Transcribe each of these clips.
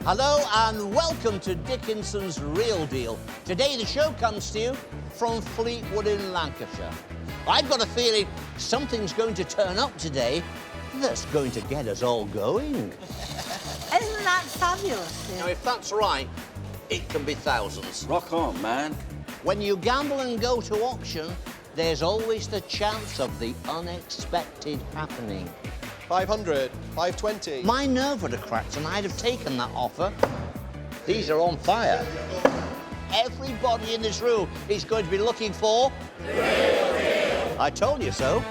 Hello and welcome to Dickinson's Real Deal. Today the show comes to you from Fleetwood in Lancashire. I've got a feeling something's going to turn up today that's going to get us all going. Isn't that fabulous? Now, if that's right, it can be thousands. Rock on, man. When you gamble and go to auction, there's always the chance of the unexpected happening. 500, 520. My nerve would have cracked and I'd have taken that offer. These are on fire. Everybody in this room is going to be looking for... Real Deal. I told you so.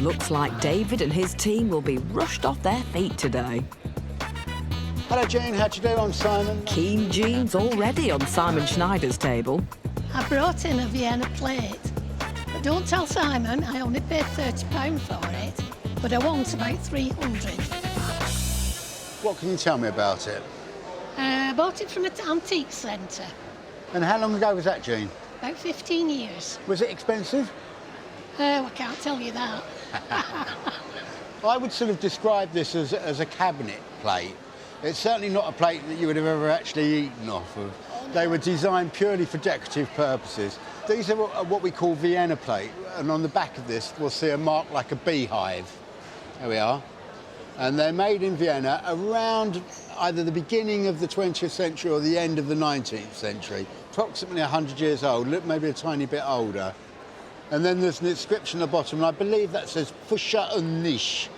Looks like David and his team will be rushed off their feet today. Hello, Jane. How'd you do? I'm Simon. Keen Jean's already on Simon Schneider's table. I brought in a Vienna plate. But don't tell Simon, I only paid £30 for it, but I want about 300. What can you tell me about it? I bought it from an antique centre. And how long ago was that, Jean? About 15 years. Was it expensive? I can't tell you that. I would sort of describe this as a cabinet plate. It's certainly not a plate that you would have ever actually eaten off of. They were designed purely for decorative purposes. These are what we call Vienna plate, and on the back of this we'll see a mark like a beehive. There we are. And they're made in Vienna around either the beginning of the 20th century or the end of the 19th century. Approximately 100 years old, maybe a tiny bit older. And then there's an inscription at the bottom, and I believe that says Fuscher und nicht.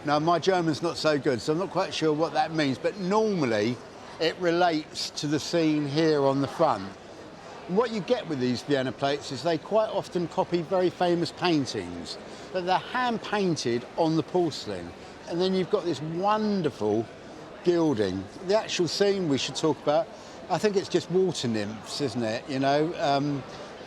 Now, my German's not so good, so I'm not quite sure what that means, but normally it relates to the scene here on the front. And what you get with these Vienna plates is they quite often copy very famous paintings, but they're hand-painted on the porcelain. And then you've got this wonderful gilding. The actual scene we should talk about, I think it's just water nymphs, isn't it, you know?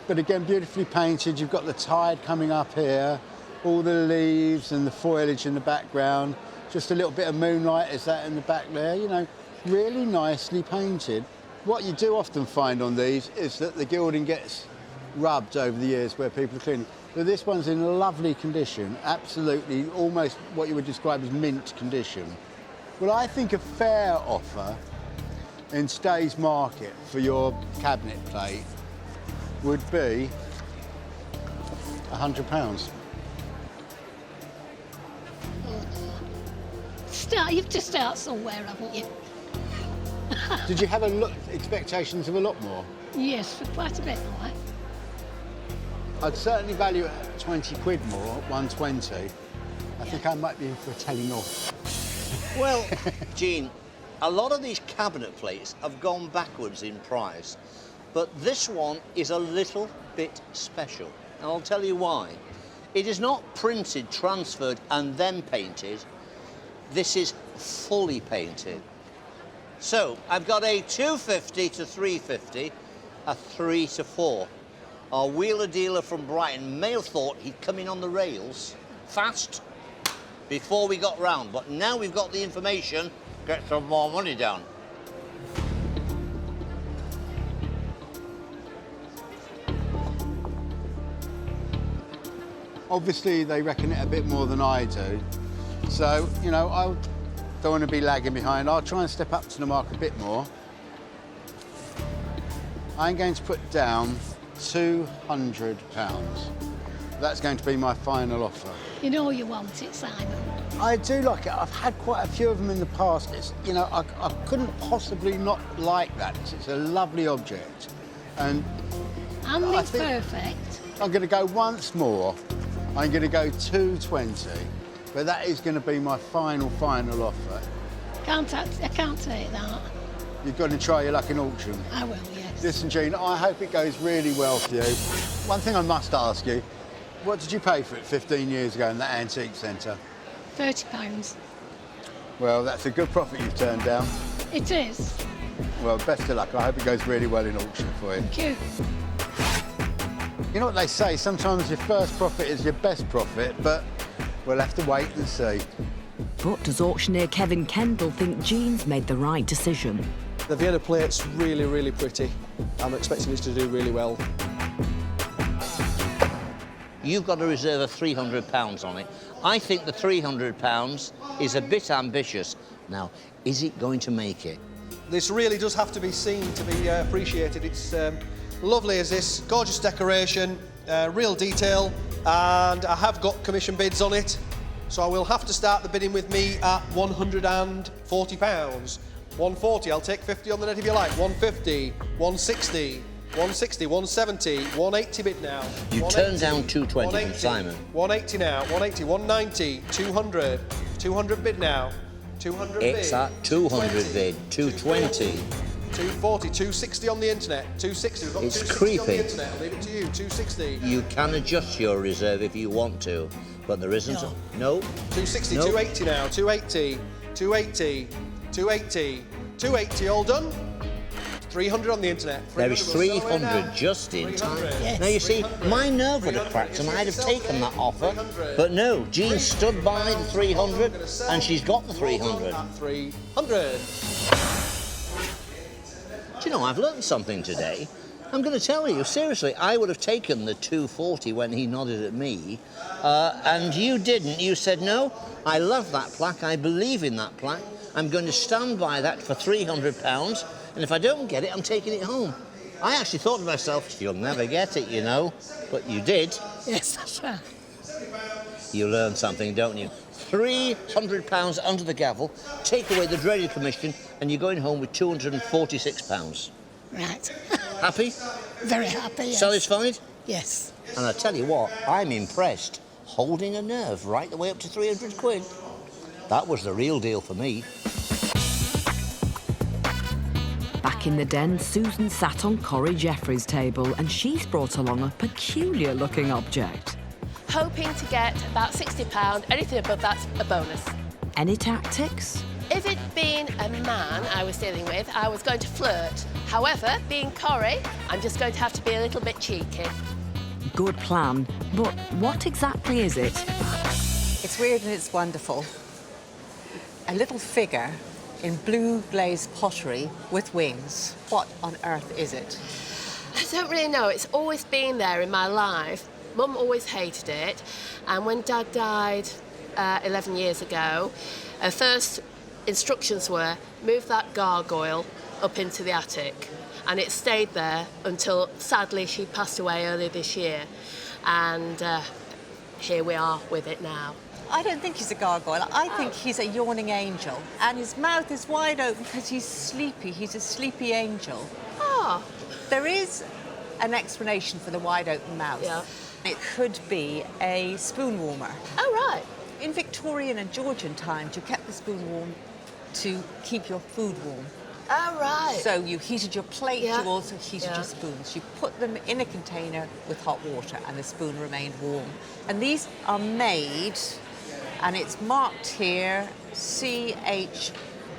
But again, beautifully painted. You've got the tide coming up here, all the leaves and the foliage in the background. Just a little bit of moonlight is that in the back there, you know, really nicely painted. What you do often find on these is that the gilding gets rubbed over the years where people are cleaning. But this one's in lovely condition, absolutely, almost what you would describe as mint condition. Well, I think a fair offer in today's market for your cabinet plate would be £100. You've to start somewhere, haven't you? Did you have expectations of a lot more? Yes, for quite a bit more. I'd certainly value it at 20 quid more, 120. I think I might be in for a telling off. Well, Jean, a lot of these cabinet plates have gone backwards in price, but this one is a little bit special, and I'll tell you why. It is not printed, transferred, and then painted. This is fully painted. So, I've got a 250 to 350, a 3 to 4. Our wheeler dealer from Brighton may have thought he'd come in on the rails fast before we got round, but now we've got the information, get some more money down. Obviously, they reckon it a bit more than I do. So, you know, I don't want to be lagging behind. I'll try and step up to the mark a bit more. I'm going to put down £200. That's going to be my final offer. You know you want it, Simon. I do like it. I've had quite a few of them in the past. It's, you know, I couldn't possibly not like that. It's a lovely object. And it's perfect. I'm going to go once more. I'm going to go 220. But that is going to be my final offer. I can't take that. You've got to try your luck in auction. I will, yes. Listen, Jean, I hope it goes really well for you. One thing I must ask you, what did you pay for it 15 years ago in that antique centre? £30. Well, that's a good profit you've turned down. It is. Well, best of luck. I hope it goes really well in auction for you. Thank you. You know what they say, sometimes your first profit is your best profit, but we'll have to wait and see. But does auctioneer Kevin Kendall think Jean's made the right decision? The Vienna plate's really, really pretty. I'm expecting this to do really well. You've got a reserve of £300 on it. I think the £300 is a bit ambitious. Now, is it going to make it? This really does have to be seen to be appreciated. It's lovely as this, gorgeous decoration, real detail, and I have got commission bids on it. So I will have to start the bidding with me at £140. 140, I'll take 50 on the net if you like. 150, 160, 160, 170, 180 bid now. You turned down 220 from Simon. 180 now, 180, 190, 200, 200 bid now. 200 bid. It's at 200 bid, 220. 240, 260 on the internet, 260. We've got It's 260 on the creepy. internet. I'll leave it to you, 260. You can adjust your reserve if you want to, but there isn't. No. 260, No. 280 now, 280, 280, 280, 280, all done? 300 on the internet. There is 300, we'll sell away now. 300 just in time. 300. Yes. Now, you see, 300. my nerve would have 300. cracked and I'd have Sell taken it. that offer. 300. But no, Jean stood by the 300 and she's got the 300. At 300. Do you know, I've learned something today. I'm going to tell you, seriously, I would have taken the 240 when he nodded at me, and you didn't. You said, no, I love that plaque, I believe in that plaque, I'm going to stand by that for £300, and if I don't get it, I'm taking it home. I actually thought to myself, you'll never get it, you know, but you did. Yes, that's right. You learn something, don't you? £300 under the gavel, take away the dreaded commission, and you're going home with £246. Right. Happy? Very happy, yes. Satisfied? Yes. And I tell you what, I'm impressed. Holding a nerve right the way up to 300 quid. That was the real deal for me. Back in the den, Susan sat on Corrie Jeffrey's table and she's brought along a peculiar-looking object. Hoping to get about £60. Anything above that's a bonus. Any tactics? If it'd been a man I was dealing with, I was going to flirt. However, being Corrie, I'm just going to have to be a little bit cheeky. Good plan, but what exactly is it? It's weird and it's wonderful. A little figure in blue glazed pottery with wings. What on earth is it? I don't really know. It's always been there in my life. Mum always hated it. And when Dad died 11 years ago, her first instructions were, move that gargoyle up into the attic. And it stayed there until, sadly, she passed away earlier this year. And here we are with it now. I don't think he's a gargoyle. I think he's a yawning angel. And his mouth is wide open because he's sleepy. He's a sleepy angel. Oh. There is an explanation for the wide open mouth. Yeah. It could be a spoon warmer. Oh, right. In Victorian and Georgian times, you kept the spoon warm to keep your food warm. Oh, right. So you heated your plate, Yeah. you also heated Yeah. your spoons. You put them in a container with hot water and the spoon remained warm. And these are made, and it's marked here, C.H.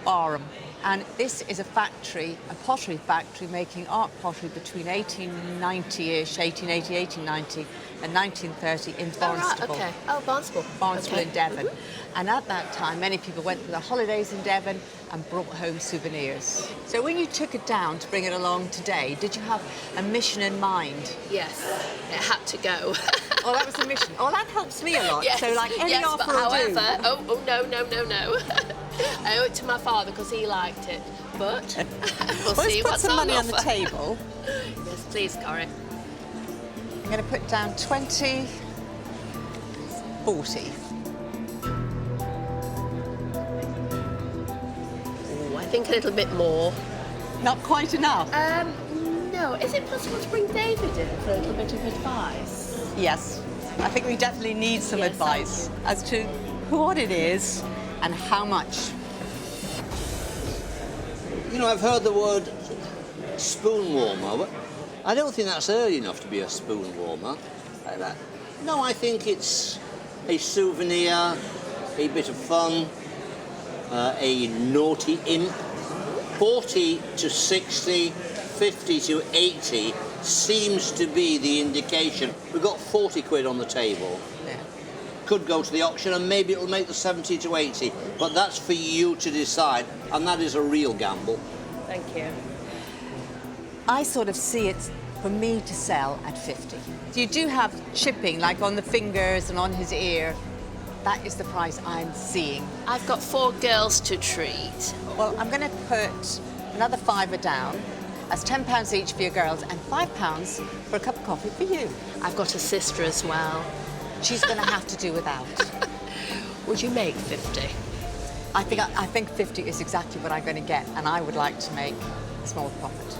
Barham. And this is a factory, a pottery factory, making art pottery between 1890-ish, 1880, 1890 and 1930 in Oh, right, Barnstaple. okay. Oh, Barnstaple. Barnstaple Okay. in Devon. And at that time, many people went for their holidays in Devon and brought home souvenirs. So when you took it down to bring it along today, did you have a mission in mind? Yes, it had to go. Oh, that was the mission. Oh, that helps me a lot. Yes, So, like, any yes, offer but will do. however, oh, no. I owe it to my father because he liked it. But we'll Let's see put what's some money on offer. the table. Yes, please, Corrie. I'm going to put down 20, 40. Ooh, I think a little bit more. Not quite enough. No. Is it possible to bring David in for a little bit of advice? Yes. I think we definitely need some Yes, advice as to what it is and how much. You know, I've heard the word spoon warmer, but I don't think that's early enough to be a spoon warmer. No, I think it's a souvenir, a bit of fun, a naughty imp. 40 to 60, 50 to 80 seems to be the indication. We've got 40 quid on the table. Yeah. Could go to the auction and maybe it'll make the 70 to 80, but that's for you to decide, and that is a real gamble. Thank you. I sort of see it for me to sell at 50. You do have chipping, like on the fingers and on his ear. That is the price I'm seeing. I've got 4 girls to treat. Well, I'm going to put another £5 down. That's £10 each for your girls and £5 for a cup of coffee for you. I've got a sister as well. She's going to have to do without. Would you make 50? I think 50 is exactly what I'm going to get, and I would like to make a small profit.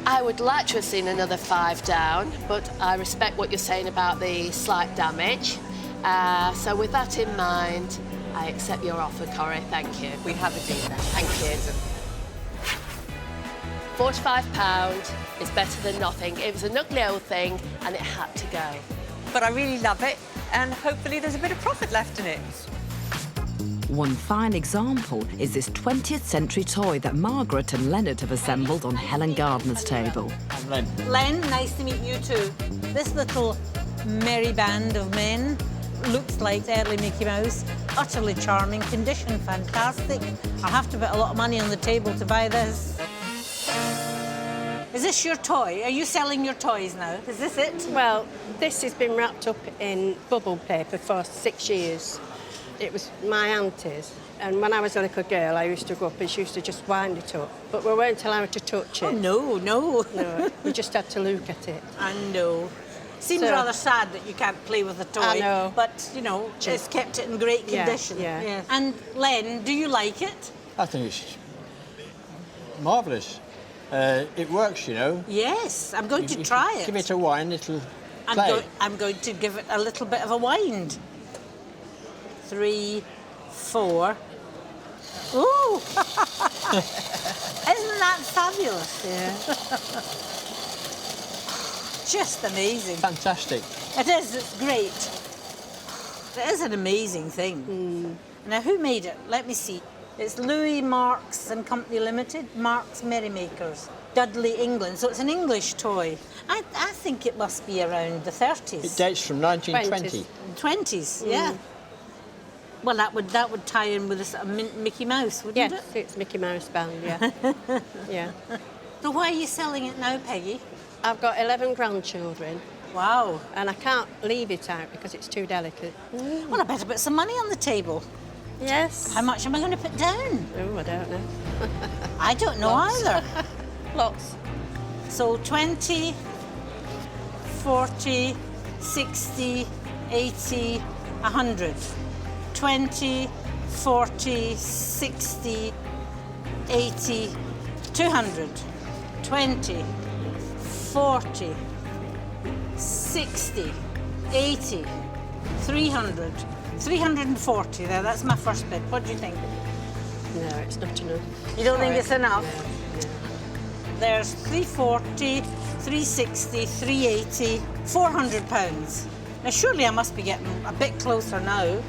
I would like to have seen another 5 down, but I respect what you're saying about the slight damage. So with that in mind, I accept your offer, Corrie. Thank you. We have a deal then. Thank you. £45 is better than nothing. It was an ugly old thing, and it had to go. But I really love it, and hopefully there's a bit of profit left in it. One fine example is this 20th century toy that Margaret and Leonard have assembled on Helen Gardner's table. Len, nice to meet you too. This little merry band of men looks like early Mickey Mouse. Utterly charming, condition fantastic. I'll have to put a lot of money on the table to buy this. Is this your toy? Are you selling your toys now? Is this it? Well, this has been wrapped up in bubble paper for 6 years. It was my auntie's, and when I was a little girl, I used to go up and she used to just wind it up, but we weren't allowed to touch it. Oh, no, no. No, we just had to look at it. I know. Seems So- rather sad that you can't play with the toy. I know. But, you know, it's kept it in great Yeah, condition. yeah. And, Len, do you like it? I think it's marvellous. It works, you know. Yes, I'm going to try it. Give it a wind, it'll play. I'm going to give it a little bit of a wind. 3, 4. Ooh! Isn't that fabulous? Yeah. Just amazing. Fantastic. It is, it's great. It is an amazing thing. Now, who made it? Let me see. It's Louis Marks and Company Limited, Marks Merrymakers, Dudley, England. So it's an English toy. I think it must be around the 30s. It dates from 1920. 20s, yeah. Well, that would tie in with a sort of Mickey Mouse, wouldn't Yes, it? it's Mickey Mouse band, yeah. Yeah. So why are you selling it now, Peggy? I've got 11 grandchildren, Wow. and I can't leave it out because it's too delicate. Well, I better put some money on the table. Yes. How much am I going to put down? Oh, I don't know. I don't know either. Lots. So 20, 40, 60, 80, 100. 20, 40, 60, 80, 200. 20, 40, 60, 80, 300. 340 there, that's my first bid. What do you think? No, it's not enough. You don't think Sorry. it's enough? There's 340, 360, 380, 400 pounds. Now surely I must be getting a bit closer now.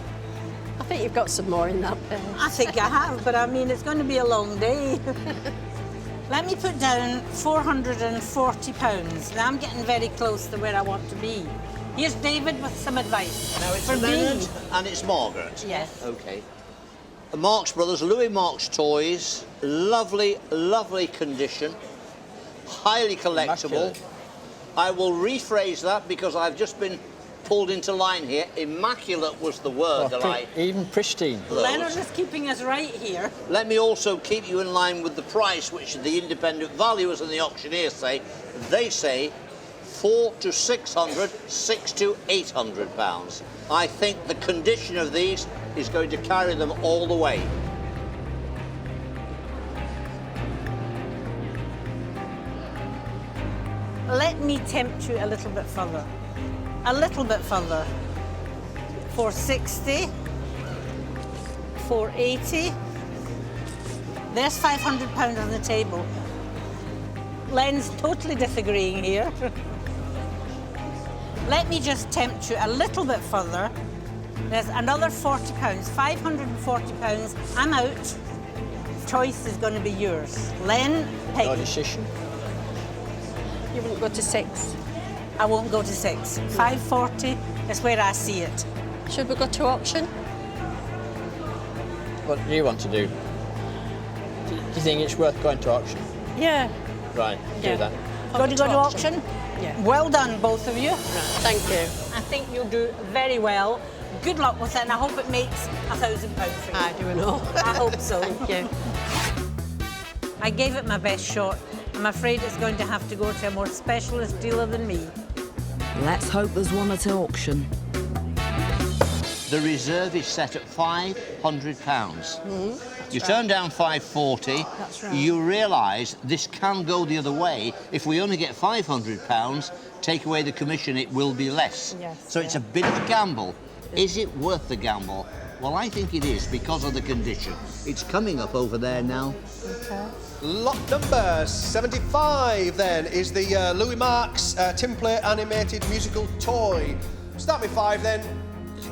I think you've got some more in that purse. I think I have, but I mean it's going to be a long day. Let me put down 440 pounds. Now I'm getting very close to where I want to be. Here's David with some advice. Now it's for Leonard me. and it's Margaret. Yes. Okay. The Marx Brothers, Louis Marx toys, lovely, lovely condition, highly collectible. Immaculate. I will rephrase that because I've just been pulled into line here. Immaculate was the word that I... Even pristine. Leonard is keeping us right here. Let me also keep you in line with the price, which the independent valuers and the auctioneers say. They say 400 to 600, 600 to 800 pounds. I think the condition of these is going to carry them all the way. Let me tempt you a little bit further. A little bit further. 460, 480. There's £500 on the table. Len's totally disagreeing here. Let me just tempt you a little bit further. There's another £40, £540. I'm out. Choice is going to be yours. Len, No Peggy. decision. You wouldn't go to 6. I won't go to 6. 540 is where I see it. Should we go to auction? What do you want to do? Do you think it's worth going to auction? Yeah. Right, Yeah. do that. Going to go to auction? Yeah. Well done, both of you. Thank you. I think you'll do very well. Good luck with it, and I hope it makes £1,000 for you. I do know. I hope so. Thank you. I gave it my best shot. I'm afraid it's going to have to go to a more specialist dealer than me. Let's hope there's one at auction. The reserve is set at £500. You turn down 540. That's right. You realise this can go the other way. If we only get £500, take away the commission, it will be less. Yes, So it's a bit of a gamble. Is it worth the gamble? Well, I think it is because of the condition. It's coming up over there now. Okay. Lot number 75 then is the Louis Marks tinplate animated musical toy. Start me 5 then.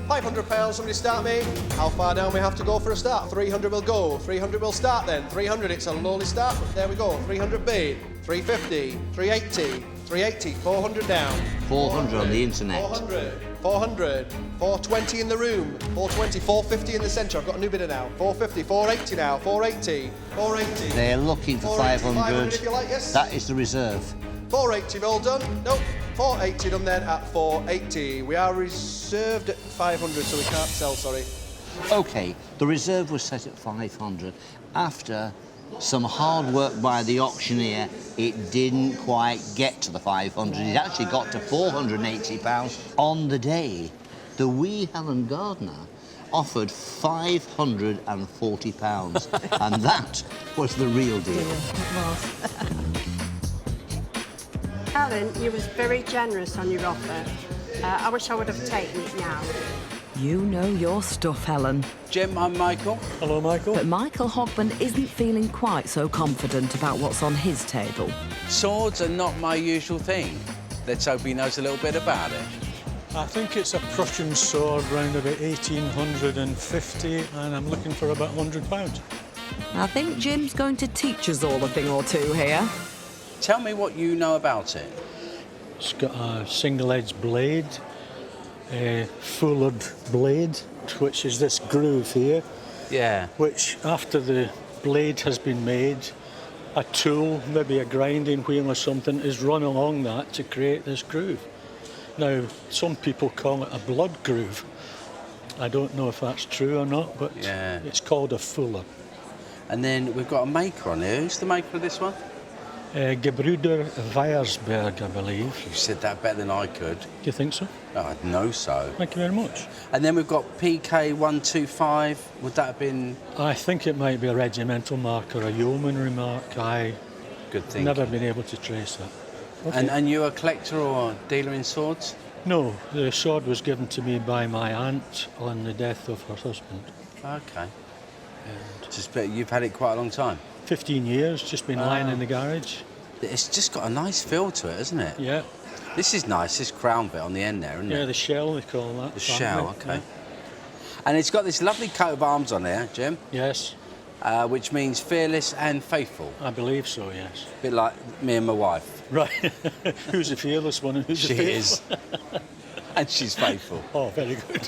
£500, somebody start me. How far down we have to go for a start? 300 will go. 300 will start then. 300, it's a lowly start, but there we go. 300 bid. 350, 380, 380, 400 down. 400 on the internet. 400, 400, 420 in the room, 420, 450 in the centre. I've got a new bidder now. 450, 480 now, 480, 480. They're looking for 480, 500. 500 if you like, yes. That is the reserve. 480 all done. Nope. 480 done then at 480. We are reserved at 500, so we can't sell, sorry. OK, the reserve was set at 500. After some hard work by the auctioneer, it didn't quite get to the 500. It actually got to £480 on the day. The wee Helen Gardner offered £540, and that was the real deal. Helen, you was very generous on your offer. I wish I would have taken it now. You know your stuff, Helen. Jim, I'm Michael. Hello, Michael. But Michael Hogman isn't feeling quite so confident about what's on his table. Swords are not my usual thing. Let's hope he knows a little bit about it. I think it's a Prussian sword round about 1850, and I'm looking for about £100. I think Jim's going to teach us all a thing or two here. Tell me what you know about it. It's got a single-edged blade, a full-wood blade, which is this groove here, Yeah. which after the blade has been made, a tool, maybe a grinding wheel or something, is run along that to create this groove. Now, some people call it a blood groove. I don't know if that's true or not, but Yeah. it's called a fuller. And then we've got a maker on here. Who's the maker of this one? Gebruder Weiersberg, I believe. You said that better than I could. Do you think so? Oh, I'd know so. Thank you very much. And then we've got PK125. Would that have been... I think it might be a regimental mark or a yeomanry mark. Good thing. Never been able to trace that. Okay. And you're a collector or a dealer in swords? No, the sword was given to me by my aunt on the death of her husband. Okay. You've had it quite a long time? 15 years, just been lying in the garage. It's just got a nice feel to it, isn't it? Yeah. This is nice, this crown bit on the end there, isn't it? Yeah, the shell, they call that. The family. shell, okay. Yeah. And it's got this lovely coat of arms on there, Jim. Yes. Which means fearless and faithful. I believe so, yes. A bit like me and my wife. Right. Who's the fearless one and who's the She faithful? is. And she's faithful. Oh, very good.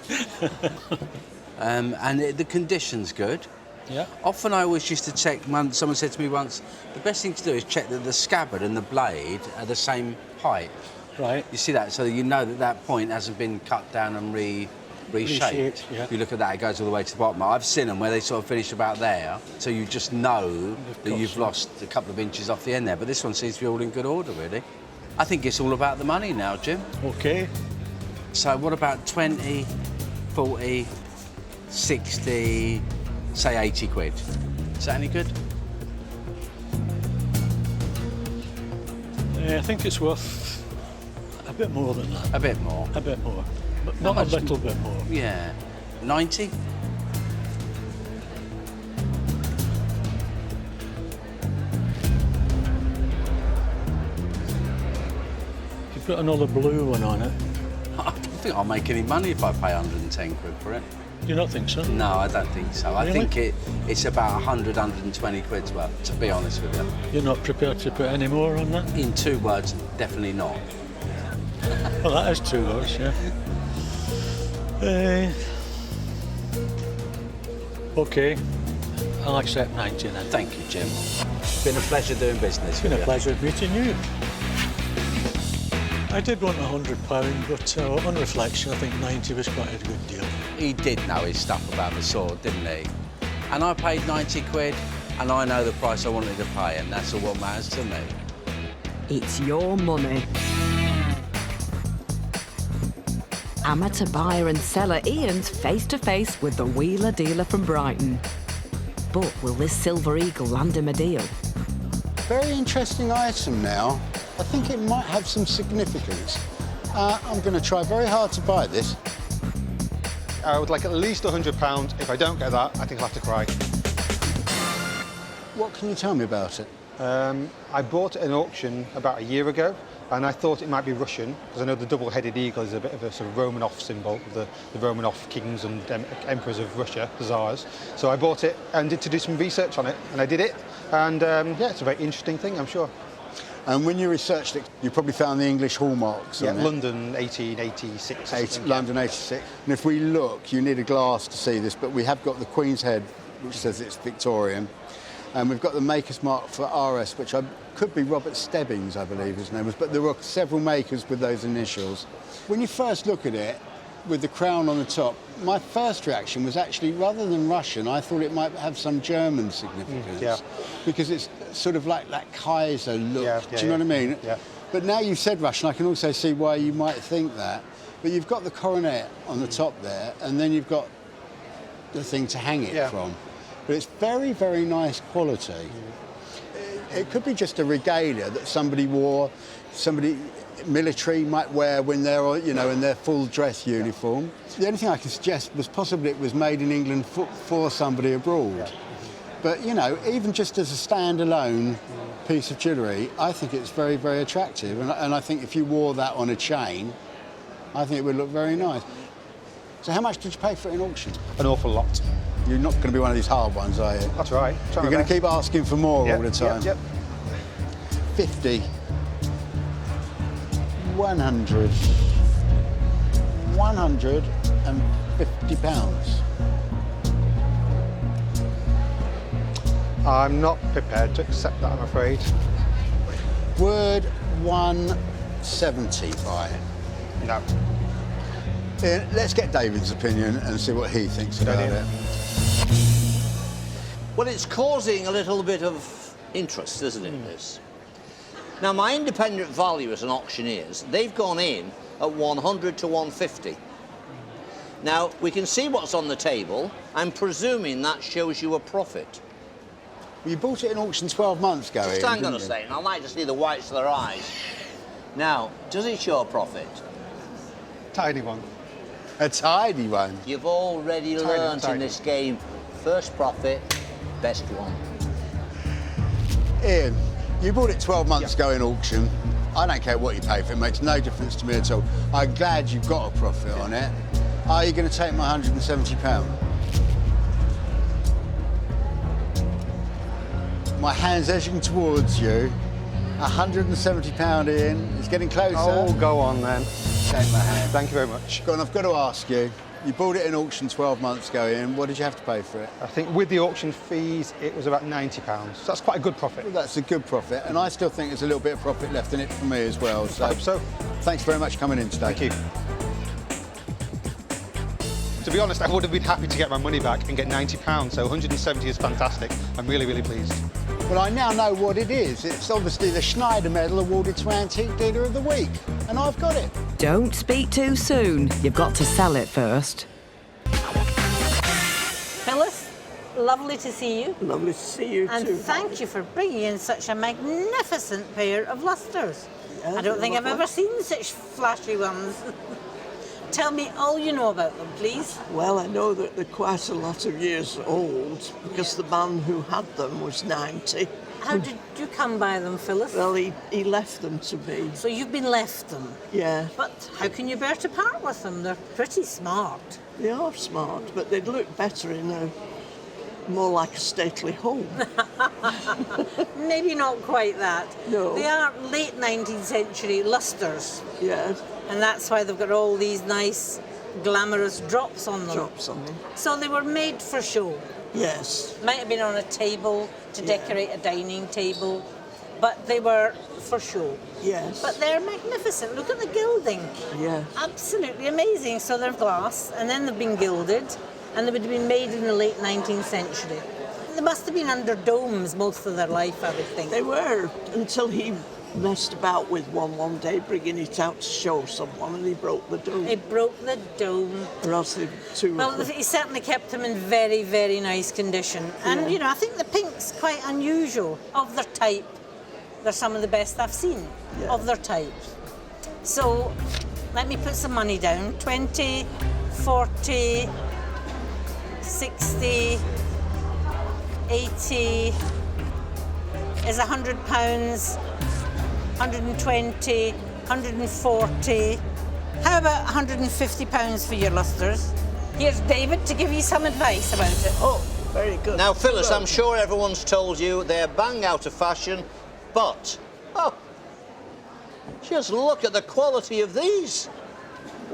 And the condition's good. Yeah. Often I always used to check, someone said to me once, the best thing to do is check that the scabbard and the blade are the same height. Right. You see that, so you know that that point hasn't been cut down and reshaped. Reshaped, yeah. If you look at that, it goes all the way to the bottom. I've seen them where they sort of finish about there, so you just know that you've lost a couple of inches off the end there. But this one seems to be all in good order, really. I think it's all about the money now, Jim. Okay. So what about 20, 40, 60, say 80 quid? Is that any good? I think it's worth a bit more than that. A bit more? A bit more. But not a little bit more. Yeah. 90? If you put another blue one on it. I think I'll make any money if I pay 110 quid for it. Do you not think so? No, I don't think so. I Really? think it's about 100, 120 quid's worth, to be honest with you. You're not prepared to put any more on that? In 2 words, definitely not. Well, that is 2 words, yeah. OK, I'll accept 90 then. Thank you, Jim. It's been a pleasure doing business It's been with a you. pleasure meeting you. I did want £100, but on reflection, I think 90 was quite a good deal. He did know his stuff about the sword, didn't he? And I paid 90 quid, and I know the price I wanted to pay, and that's all what matters to me. It's your money. Amateur buyer and seller Ian's face-to-face with the wheeler dealer from Brighton. But will this Silver Eagle land him a deal? Very interesting item now. I think it might have some significance. I'm going to try very hard to buy this. I would like at least £100. If I don't get that, I think I'll have to cry. What can you tell me about it? I bought it at an auction about a year ago, and I thought it might be Russian, because I know the double-headed eagle is a bit of a sort of Romanov symbol, of the Romanov kings and emperors of Russia, the Tsars. So I bought it and did to do some research on it, and I did it. And yeah, it's a very interesting thing, I'm sure. And when you researched it, you probably found the English hallmarks on it. London 1886. London 86. And if we look, you need a glass to see this, but we have got the Queen's Head, which says it's Victorian. And we've got the maker's mark for RS, which could be Robert Stebbings, I believe his name was, but there were several makers with those initials. When you first look at it, with the crown on the top, my first reaction was actually, rather than Russian, I thought it might have some German significance. Because it's sort of like that Kaiser look, do you know what I mean? Yeah. But now you've said Russian, I can also see why you might think that. But you've got the coronet on the top there, and then you've got the thing to hang it from. But it's very, very nice quality. It could be just a regalia that somebody wore, somebody military might wear when they're, you know, in their full dress uniform. The only thing I can suggest was possibly it was made in England for somebody abroad. But, you know, even just as a standalone piece of jewellery, I think it's very, very attractive. And I think if you wore that on a chain, I think it would look very nice. So how much did you pay for it in auction? An awful lot. You're not going to be one of these hard ones, are you? That's right. You're going to keep asking for more all the time. Yep. 50. 100. 150 pounds. I'm not prepared to accept that, I'm afraid. Word 170 by it. No. Let's get David's opinion and see what he thinks about it. Well, it's causing a little bit of interest, isn't it, this? Now, my independent valuers and auctioneers, they've gone in at 100 to 150. Now, we can see what's on the table. I'm presuming that shows you a profit. Well, you bought it in auction 12 months ago, Just Ian, hang on a didn't you? second. I'd like to see the whites of their eyes. Now, does it show a profit? Tiny one. A tidy one. You've already learnt in this game, first profit, best one. Ian, you bought it 12 months ago in auction. I don't care what you pay for it, it makes no difference to me at all. I'm glad you've got a profit on it. Are you going to take my £170? My hand's edging towards you. £170, Ian. It's getting closer. Oh, go on then. Take my hand. Thank you very much. Go on, I've got to ask you. You bought it in auction 12 months ago, Ian. What did you have to pay for it? I think with the auction fees, it was about £90. So that's quite a good profit. Well, that's a good profit, and I still think there's a little bit of profit left in it for me as well. So, I hope so. Thanks very much for coming in today. Thank you. To be honest, I would have been happy to get my money back and get £90, so 170 is fantastic. I'm really, really pleased. Well, I now know what it is. It's obviously the Schneider Medal awarded to Antique Dealer of the Week, and I've got it. Don't speak too soon. You've got to sell it first. Phyllis, lovely to see you. Lovely to see you and too. Thank you for bringing in such a magnificent pair of lustres. I don't think I've ever seen such flashy ones. Tell me all you know about them, please. Well, I know that they're quite a lot of years old because the man who had them was 90 How did you come by them, Phyllis? Well, he left them to me. So you've been left them? Yeah. But how can you bear to part with them? They're pretty smart. They are smart, but they'd look better in a more like a stately home. Maybe not quite that. No. They are late 19th century lustres. Yes. And that's why they've got all these nice, glamorous drops on them. Drops on them. So they were made for show. Yes. Might have been on a table to decorate a dining table, but they were for show. Yes. But they're magnificent. Look at the gilding. Yeah. Absolutely amazing. So they're glass, and then they've been gilded, and they would have been made in the late 19th century. They must have been under domes most of their life, I would think. They were, until he messed about with one day, bringing it out to show someone, and he broke the dome. He broke the dome. Or else they Well, he certainly kept them in very, very nice condition. And, Yeah. you know, I think the pink's quite unusual. Of their type, they're some of the best I've seen of their type. So, let me put some money down. 20, 40, 60, 80, is £100, 120, 140. How about £150 for your lustres? Here's David to give you some advice about it. Oh, very good. Now, Phyllis, I'm sure everyone's told you they're bang out of fashion, but, just look at the quality of these.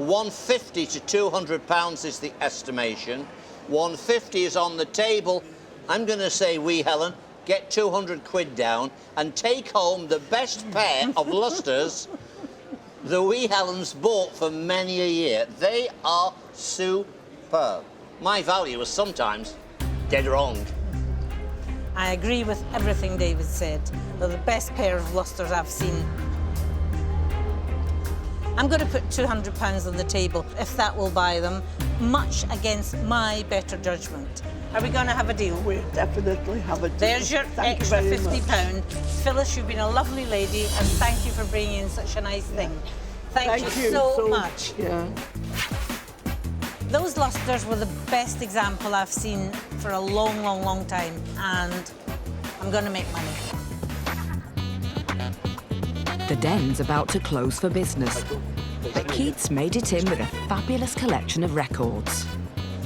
£150 to £200 is the estimation. £150 is on the table. I'm going to say, wee Helen, get 200 quid down and take home the best pair of lustres the wee Helens bought for many a year. They are superb. My value is sometimes dead wrong. I agree with everything David said. They're the best pair of lustres I've seen. I'm going to put £200 on the table, if that will buy them, much against my better judgment. Are we going to have a deal? We'll definitely have a deal. There's your Thank extra you very £50. much. Phyllis, you've been a lovely lady, and thank you for bringing in such a nice thing. Thank you so much. Yeah. Those lustres were the best example I've seen for a long, long, long time, and I'm going to make money. The den's about to close for business, but Keith's made it in with a fabulous collection of records.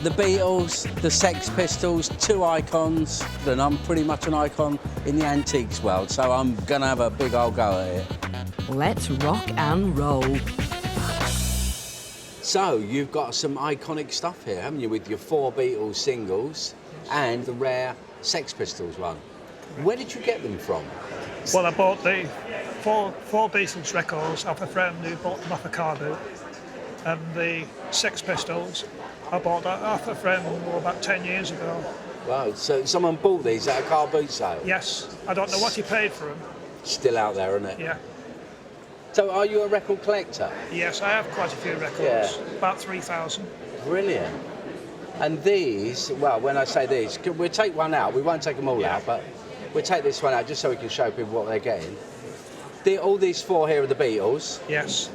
The Beatles, the Sex Pistols, two icons, and I'm pretty much an icon in the antiques world, so I'm going to have a big old go at it. Let's rock and roll. So, you've got some iconic stuff here, haven't you, with your 4 Beatles singles and the rare Sex Pistols one. Where did you get them from? Well, I bought the four Beatles records off a friend who bought them off a car boot. And the Sex Pistols, I bought that off a friend about 10 years ago. Wow, so someone bought these at a car boot sale? Yes, I don't know what he paid for them. Still out there, isn't it? Yeah. So are you a record collector? Yes, I have quite a few records, Yeah. about 3,000. Brilliant. And these, well, when I say these, we'll take one out. We won't take them all out, but we'll take this one out just so we can show people what they're getting. All these 4 here are the Beatles. Yes.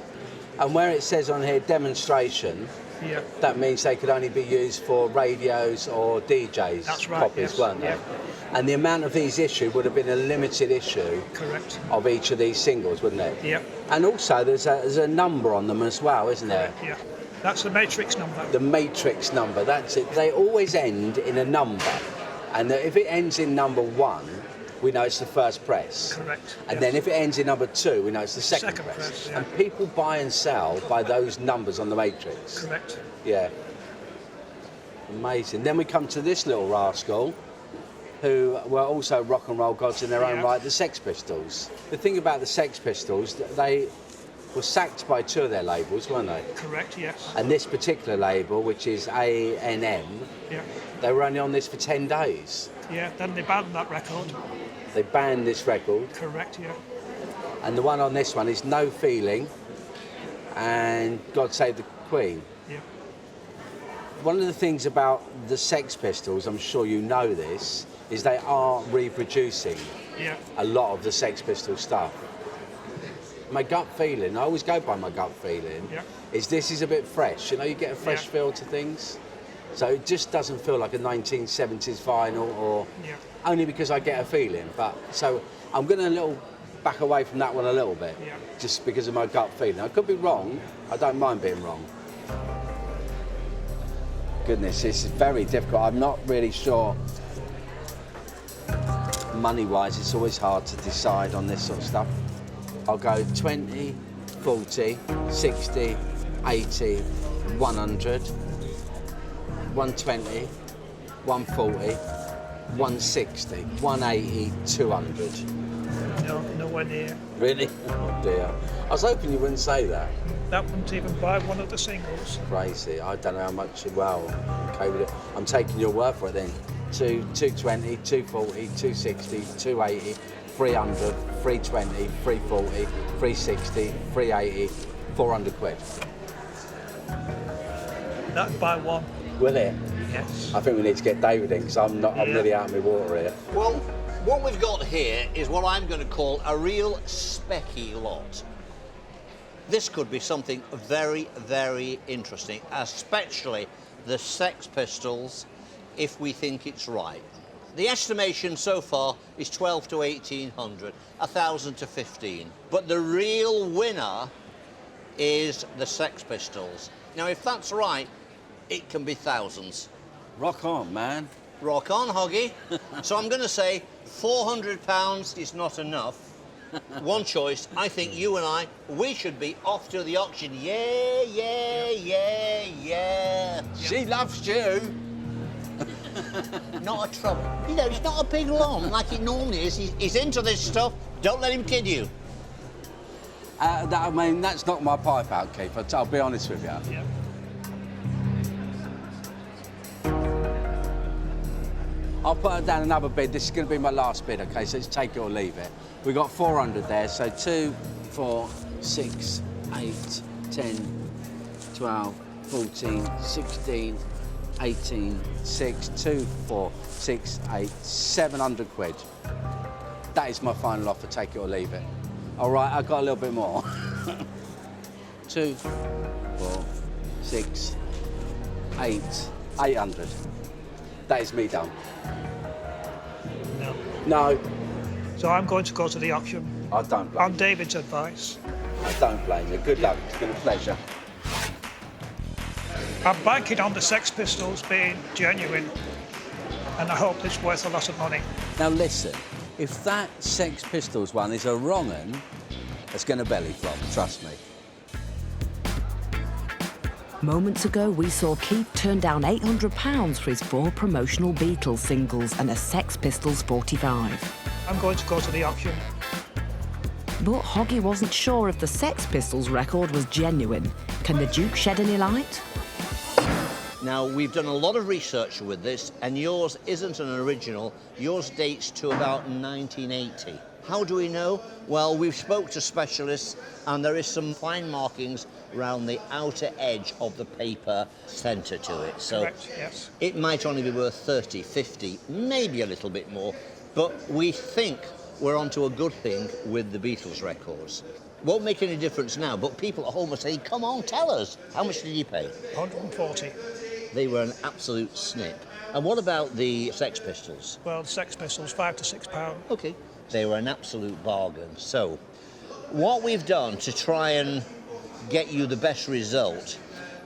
And where it says on here, demonstration, Yeah. that means they could only be used for radios or DJs. That's right, copies, yes. weren't they? Yeah. And the amount of these issued would have been a limited issue. Correct. Of each of these singles, wouldn't it? Yeah. And also there's a number on them as well, isn't there? Yeah. That's the matrix number. The matrix number, that's it. They always end in a number. And if it ends in number 1, we know it's the first press. Correct. And then if it ends in number 2, we know it's the second press. Yeah. And people buy and sell by those numbers on the matrix. Correct. Yeah. Amazing. Then we come to this little rascal, who were also rock and roll gods in their own right, the Sex Pistols. The thing about the Sex Pistols, they were sacked by 2 of their labels, weren't they? Correct, yes. And this particular label, which is A&M, Yeah. they were only on this for 10 days. Yeah, then they banned that record. They banned this record. Correct, yeah. And the one on this one is No Feeling and God Save the Queen. Yeah. One of the things about the Sex Pistols, I'm sure you know this, is they are reproducing a lot of the Sex Pistols stuff. My gut feeling, I always go by my gut feeling, is this is a bit fresh. You know, you get a fresh feel to things. So it just doesn't feel like a 1970s vinyl, or only because I get a feeling. But so I'm going to back away from that one a little bit, just because of my gut feeling. I could be wrong. I don't mind being wrong. Goodness, this is very difficult. I'm not really sure. Money-wise, it's always hard to decide on this sort of stuff. I'll go 20, 40, 60, 80, 100, 120, 140, 160, 180, 200. No, nowhere near. Really? Oh dear. I was hoping you wouldn't say that. That wouldn't even buy one of the singles. Crazy. I don't know how much. Well, okay with it. I'm taking your word for it then. 220, 240, 260, 280, 300, 320, 340, 360, 380, 400 quid. That'd buy one. Will it? Yes. I think we need to get David in, because I'm really out of my water here. Well, what we've got here is what I'm going to call a real specky lot. This could be something very, very interesting, especially the Sex Pistols, if we think it's right. The estimation so far is 12 to 1800, 1000 to 15. But the real winner is the Sex Pistols. Now, if that's right, it can be thousands. Rock on, man. Rock on, Hoggy. So I'm going to say £400 is not enough. One choice. I think you and we should be off to the auction. Yeah, yeah, yeah, yeah. She loves you. Not a trouble. You know, it's not a big lump like it normally is. He's into this stuff. Don't let him kid you. I mean, that's not my pipe out, Keith. I'll be honest with you. Yeah. I'll put down another bid. This is going to be my last bid, okay? So it's take it or leave it. We got 400 there, so 2, 4, 6, 8, 10, 12, 14, 16, 18, 6, 2, 4, 6, 8, 700 quid. That is my final offer, take it or leave it. All right, I've got a little bit more. 2, 4, 6, 8, 800. That is me done. No. No. So I'm going to go to the auction. I don't blame On David's advice. I don't blame you. Good luck. It's been a pleasure. I'm banking on the Sex Pistols being genuine, and I hope it's worth a lot of money. Now listen, if that Sex Pistols one is a wrong un, it's going to belly flop, trust me. Moments ago, we saw Keith turn down £800 for his 4 promotional Beatles singles and a Sex Pistols 45. I'm going to go to the auction. But Hoggy wasn't sure if the Sex Pistols record was genuine. Can the Duke shed any light? Now, we've done a lot of research with this, and yours isn't an original. Yours dates to about 1980. How do we know? Well, we've spoke to specialists, and there is some fine markings around the outer edge of the paper centre to it. So correct, yes. It might only be worth 30, 50, maybe a little bit more, but we think we're onto a good thing with the Beatles records. Won't make any difference now, but people at home will say, come on, tell us. How much did you pay? 140. They were an absolute snip. And what about the Sex Pistols? Well, the Sex Pistols, £5 to £6. OK. They were an absolute bargain. So, what we've done to try and get you the best result,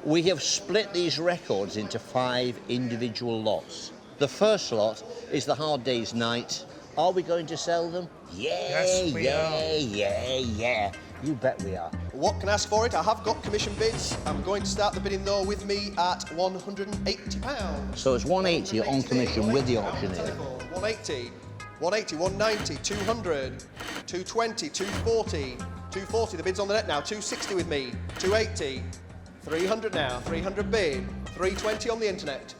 we have split these records into 5 individual lots. The first lot is the Hard Day's Night. Are we going to sell them? Yeah, yes, we are. Yeah. You bet we are. What can I ask for it? I have got commission bids. I'm going to start the bidding though with me at £180. So it's 180 on commission with the auctioneer. 180, 180, 190, 200, 220, 240, 240. The bid's on the net now. 260 with me. 280, 300 now. 300 bid. 320 on the internet.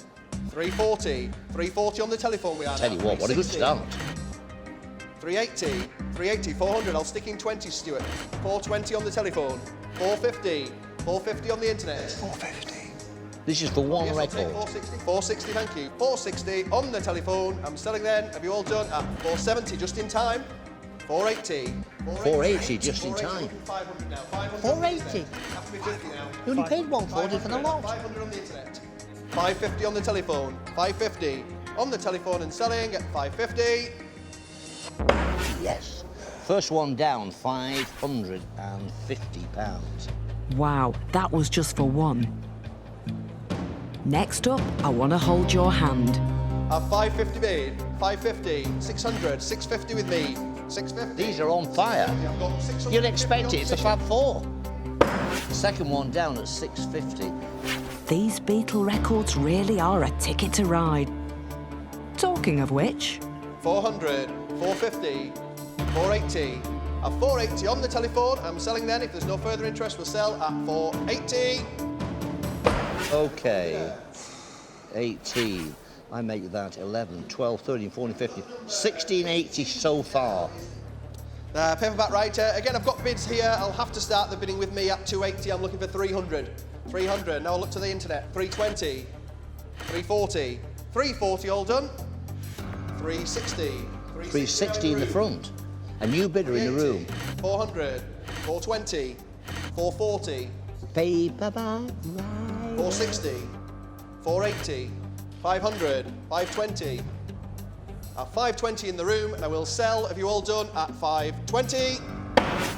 340, 340 on the telephone we are Tell now. you what a good start. 380, 380, 400, I'll stick in 20, Stuart. 420 on the telephone. 450, 450 on the internet. 450. This is for one yes, record. 460, 460, thank you. 460 on the telephone. I'm selling then. Have you all done? At 470, just in time. 480. 480, just in time. 500 now. 500 480? Have to be 50 now. You only paid 140 for the lot. 500 on the internet. 550 on the telephone. 550 on the telephone and selling at 550. Yes. First one down, £550. Wow, that was just for one. Next up, I want to hold your hand. 550 bid, 550, 600, 650 with me, 650. These are on fire. Yeah, I've got 650 You'd expect it, it's a competition. Fab Four. Second one down at 650. These Beatle records really are a ticket to ride. Talking of which... 400, 450, 480. 480 on the telephone. I'm selling then. If there's no further interest, we'll sell at 480. Okay. 18. I make that 11, 12, 13, 14, 15, 1680 so far. Paperback writer. Again, I've got bids here. I'll have to start the bidding with me at 280. I'm looking for 300. 300. Now I'll look to the internet. 320. 340. 340 all done. 360. 360 in the front. A new bidder in the room. 400. 420. 440. Paperback. 460. 480. 500. 520. At 520 in the room, and I will sell. Have you all done at 520?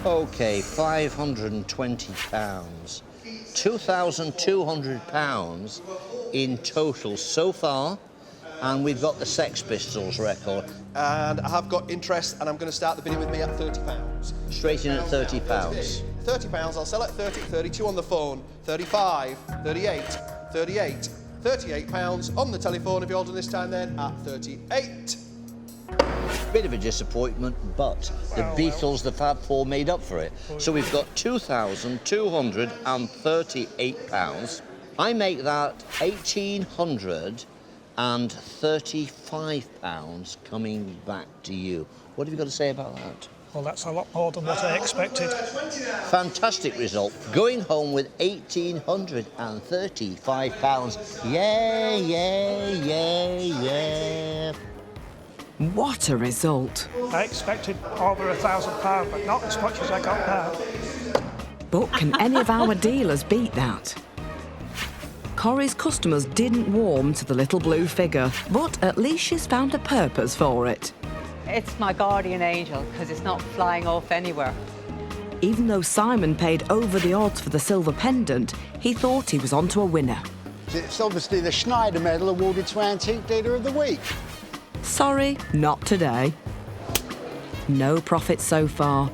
Okay, £520. £2,200 in total so far, and we've got the Sex Pistols record. And I have got interest, and I'm going to start the bidding with me at £30. Straight in at £30. £30, I'll sell at 30, 32 on the phone, 35, 38, 38, £38 on the telephone. If you're all done this time then, at 38. Bit of a disappointment, but the Beatles, the Fab Four, made up for it. So we've got £2,238. I make that £1,835 coming back to you. What have you got to say about that? Well, that's a lot more than what I expected. Fantastic result. Going home with £1,835. Yeah, yeah, yeah, yeah. What a result. I expected over £1,000, but not as much as I got now. But can any of our dealers beat that? Corrie's customers didn't warm to the little blue figure, but at least she's found a purpose for it. It's my guardian angel, because it's not flying off anywhere. Even though Simon paid over the odds for the silver pendant, he thought he was onto a winner. It's obviously the Schneider Medal awarded to Antique Dealer of the Week. Sorry, not today. No profit so far.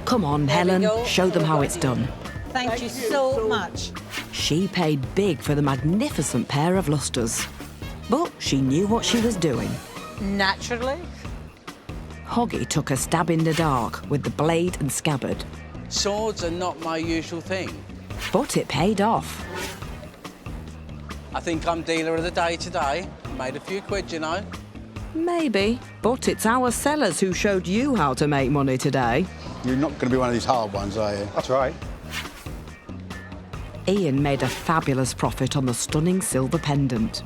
Come on, Helen, show them how it's done. Thank you so much. She paid big for the magnificent pair of lustres. But she knew what she was doing. Naturally. Hoggy took a stab in the dark with the blade and scabbard. Swords are not my usual thing. But it paid off. I think I'm dealer of the day today. Made a few quid, you know. Maybe, but it's our sellers who showed you how to make money today. You're not going to be one of these hard ones, are you? That's right. Ian made a fabulous profit on the stunning silver pendant.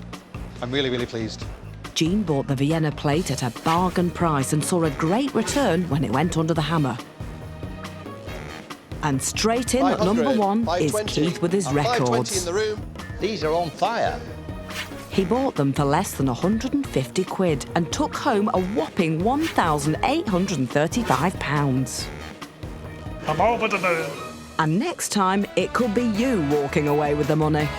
I'm really, really pleased. Jean bought the Vienna plate at a bargain price and saw a great return when it went under the hammer. And straight in at number one is Keith with his records. In the room. These are on fire. He bought them for less than 150 quid and took home a whopping £1,835. I'm over the moon. And next time, it could be you walking away with the money.